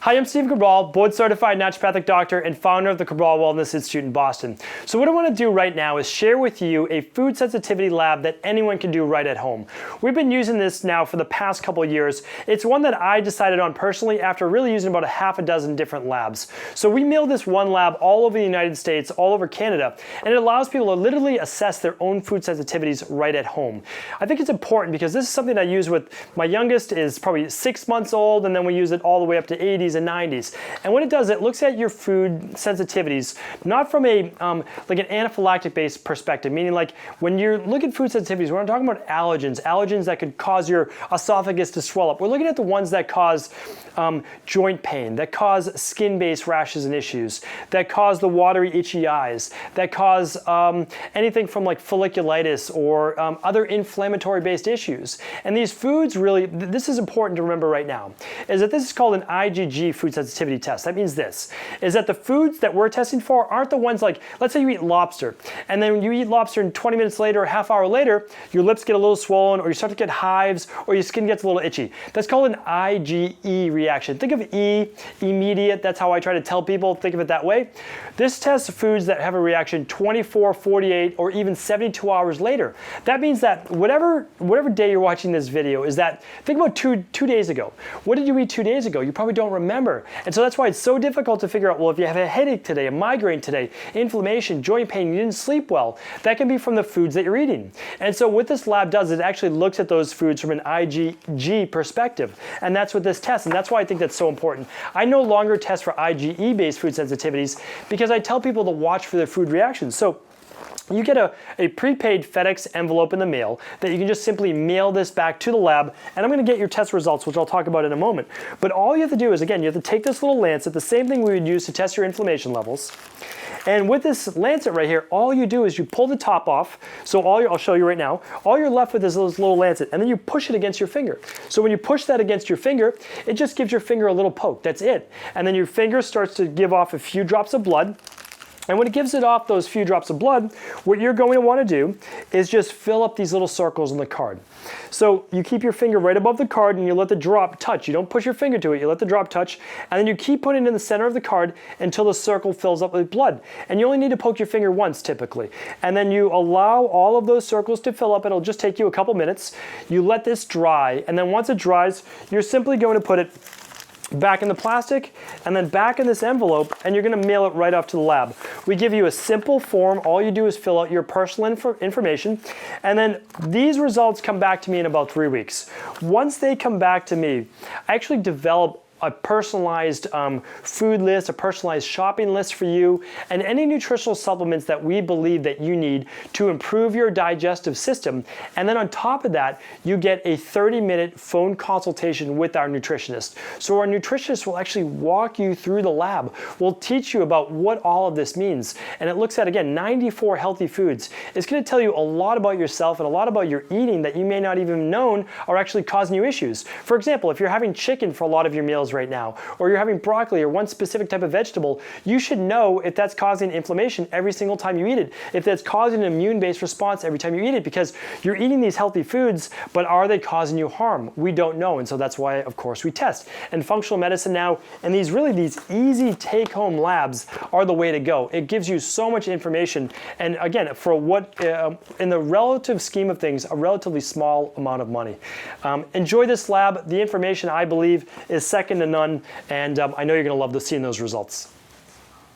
Hi, I'm Steve Cabral, board-certified naturopathic doctor and founder of the Cabral Wellness Institute in Boston. So what I want to do right now is share with you a food sensitivity lab that anyone can do right at home. We've been using this now for the past couple of years. It's one that I decided on personally after really using about a half a dozen different labs. So we mail this one lab all over the United States, all over Canada, and it allows people to literally assess their own food sensitivities right at home. I think it's important because this is something I use with my youngest is probably 6 months old, and then we use it all the way up to 80s and 90s. And what it does, it looks at your food sensitivities, not from a like an anaphylactic-based perspective, meaning like when you're looking at food sensitivities, we're not talking about allergens that could cause your esophagus to swell up. We're looking at the ones that cause joint pain, that cause skin-based rashes and issues, that cause the watery, itchy eyes, that cause anything from like folliculitis or other inflammatory-based issues. And these foods really, this is important to remember right now, is that this is called an IgG food sensitivity test. That means this, is that the foods that we're testing for aren't the ones like, let's say you eat lobster, and then you eat lobster and 20 minutes later or a half hour later, your lips get a little swollen, or you start to get hives, or your skin gets a little itchy. That's called an IgE reaction. Think of E, immediate, that's how I try to tell people, think of it that way. This tests foods that have a reaction 24, 48, or even 72 hours later. That means that whatever day you're watching this video is that, think about two days ago. What did you eat 2 days ago? You probably don't remember. And so that's why it's so difficult to figure out, well, if you have a headache today, a migraine today, inflammation, joint pain, you didn't sleep well, that can be from the foods that you're eating. And so what this lab does, it actually looks at those foods from an IgG perspective. And that's what this tests, and that's why I think that's so important. I no longer test for IgE-based food sensitivities because I tell people to watch for their food reactions. So you get a prepaid FedEx envelope in the mail that you can just simply mail this back to the lab, and I'm going to get your test results, which I'll talk about in a moment. But all you have to do is, again, you have to take this little lancet, the same thing we would use to test your inflammation levels. And with this lancet right here, all you do is you pull the top off. So I'll show you right now. All you're left with is this little lancet, and then you push it against your finger. So when you push that against your finger, it just gives your finger a little poke. That's it. And then your finger starts to give off a few drops of blood. And when it gives it off those few drops of blood, what you're going to want to do is just fill up these little circles on the card. So you keep your finger right above the card and you let the drop touch. You don't push your finger to it, you let the drop touch, and then you keep putting it in the center of the card until the circle fills up with blood. And you only need to poke your finger once typically. And then you allow all of those circles to fill up. It'll just take you a couple minutes. You let this dry, and then once it dries, you're simply going to put it back in the plastic and then back in this envelope, and you're going to mail it right off to the lab. We give you a simple form. All you do is fill out your personal information, and then these results come back to me in about 3 weeks. Once they come back to me, I actually develop a personalized food list, a personalized shopping list for you, and any nutritional supplements that we believe that you need to improve your digestive system. And then on top of that, you get a 30-minute phone consultation with our nutritionist. So our nutritionist will actually walk you through the lab. We'll teach you about what all of this means. And it looks at, again, 94 healthy foods. It's going to tell you a lot about yourself and a lot about your eating that you may not even have known are actually causing you issues. For example, if you're having chicken for a lot of your meals right now, or you're having broccoli or one specific type of vegetable, you should know if that's causing inflammation every single time you eat it, if that's causing an immune-based response every time you eat it, because you're eating these healthy foods, but are they causing you harm? We don't know, and so that's why, of course, we test. And functional medicine now, and these easy take-home labs are the way to go. It gives you so much information, and again, for what, in the relative scheme of things, a relatively small amount of money. Enjoy this lab. The information, I believe, is second to none, and I know you're going to love seeing those results.